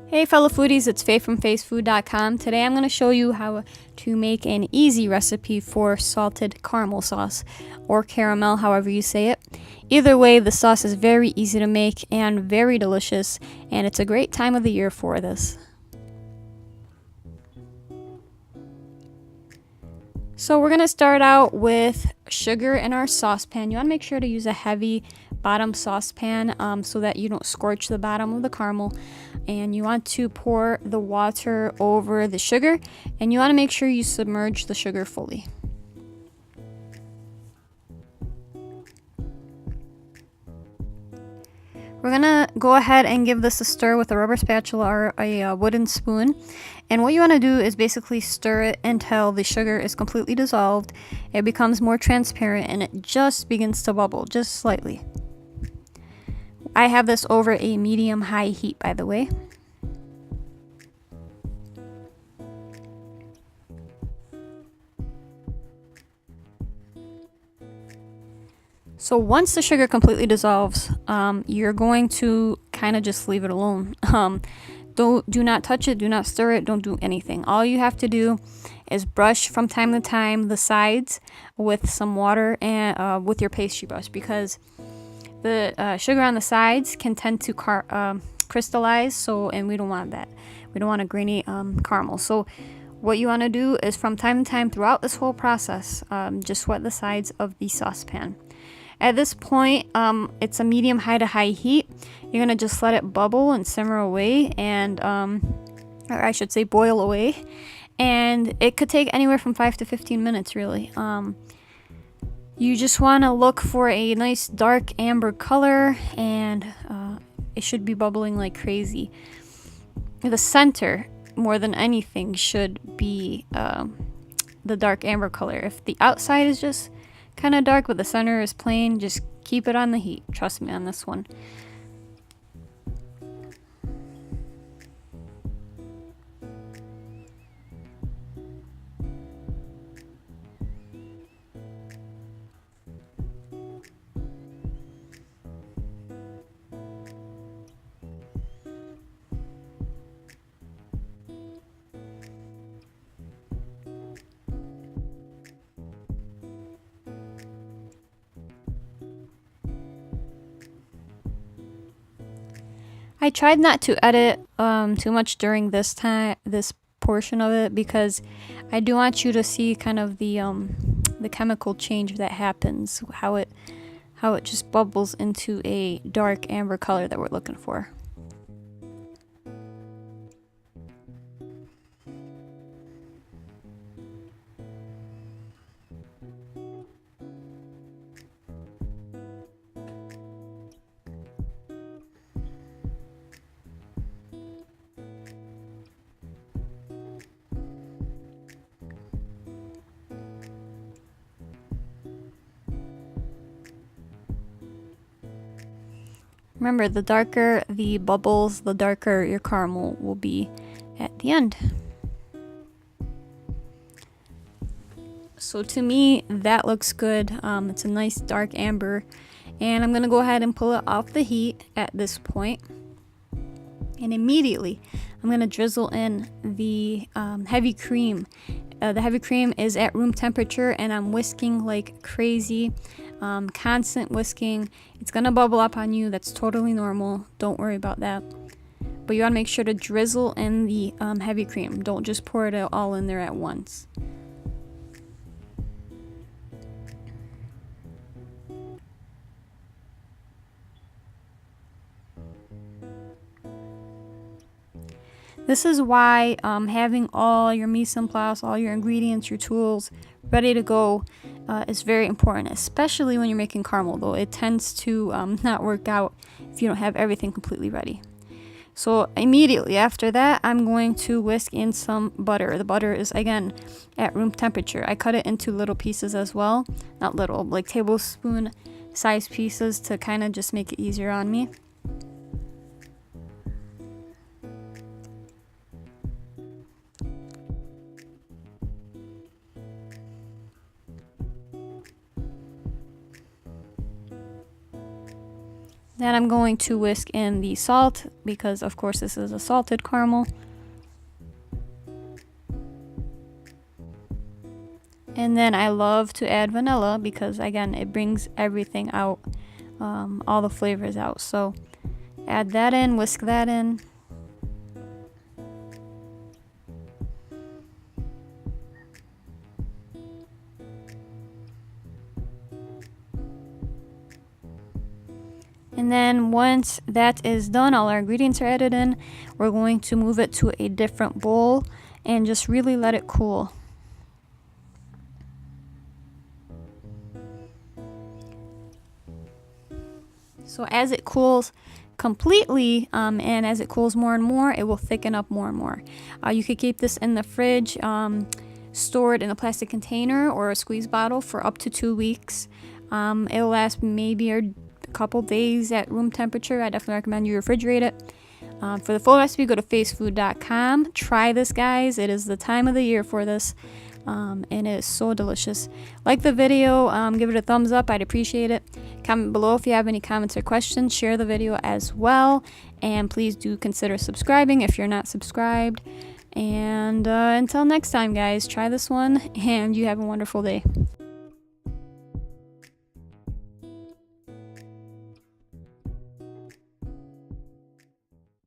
Hey fellow foodies, it's Faye from faysfood.com. Today I'm going to show you how to make an easy recipe for salted caramel sauce, or caramel, however you say it. Either way, the sauce is very easy to make and very delicious, and it's a great time of the year for this. So we're going to start out with sugar in our saucepan. You want to make sure to use a heavy bottom saucepan so that you don't scorch the bottom of the caramel. And you want to pour the water over the sugar, and you want to make sure you submerge the sugar fully. We're gonna go ahead and give this a stir with a rubber spatula or a wooden spoon. And what you want to do is basically stir it until the sugar is completely dissolved. It becomes more transparent and it just begins to bubble, just slightly. I have this over a medium-high heat, by the way. So once the sugar completely dissolves, you're going to kind of just leave it alone. Do not touch it, do not stir it, don't do anything. All you have to do is brush from time to time the sides with some water and with your pastry brush, because the sugar on the sides can tend to crystallize, and we don't want that. We don't want a grainy caramel. So what you want to do is from time to time throughout this whole process, just wet the sides of the saucepan. At this point, it's a medium high to high heat. You're gonna just let it bubble and simmer away, and or I should say boil away, and it could take anywhere from 5 to 15 minutes really. You just want to look for a nice dark amber color, and it should be bubbling like crazy. The center, more than anything, should be the dark amber color. If the outside is just kind of dark but the center is plain, just keep it on the heat. Trust me on this one. I tried not to edit too much during this portion of it, because I do want you to see kind of the chemical change that happens, how it just bubbles into a dark amber color that we're looking for. Remember, the darker the bubbles, the darker your caramel will be at the end. So to me, that looks good. It's a nice dark amber, and I'm gonna go ahead and pull it off the heat at this point. And immediately, I'm gonna drizzle in the heavy cream. The heavy cream is at room temperature, and I'm whisking like crazy. Constant whisking. It's gonna bubble up on you. That's totally normal. Don't worry about that. But you want to make sure to drizzle in the heavy cream. Don't just pour it all in there at once. This is why having all your mise en place, all your ingredients, your tools ready to go is very important, especially when you're making caramel, though it tends to not work out if you don't have everything completely ready. So immediately after that, I'm going to whisk in some butter. The butter is, again, at room temperature. I cut it into little pieces as well. Not little, like tablespoon size pieces, to kind of just make it easier on me. Then I'm going to whisk in the salt because of course this is a salted caramel. And then I love to add vanilla because again it brings everything out, all the flavors out. So add that in, whisk that in. And then once that is done, all our ingredients are added in, we're going to move it to a different bowl and just really let it cool. So as it cools completely, and as it cools more and more, it will thicken up more and more. You could keep this in the fridge, stored in a plastic container or a squeeze bottle for up to 2 weeks. It'll last maybe a couple days at room temperature. I definitely recommend you refrigerate it. For the full recipe, go to facefood.com. Try this, guys. It is the time of the year for this, and it is so delicious. Like the video, give it a thumbs up. I'd appreciate it. Comment below if you have any comments or questions. Share the video as well, and please do consider subscribing if you're not subscribed. And until next time, guys, try this one, and you have a wonderful day.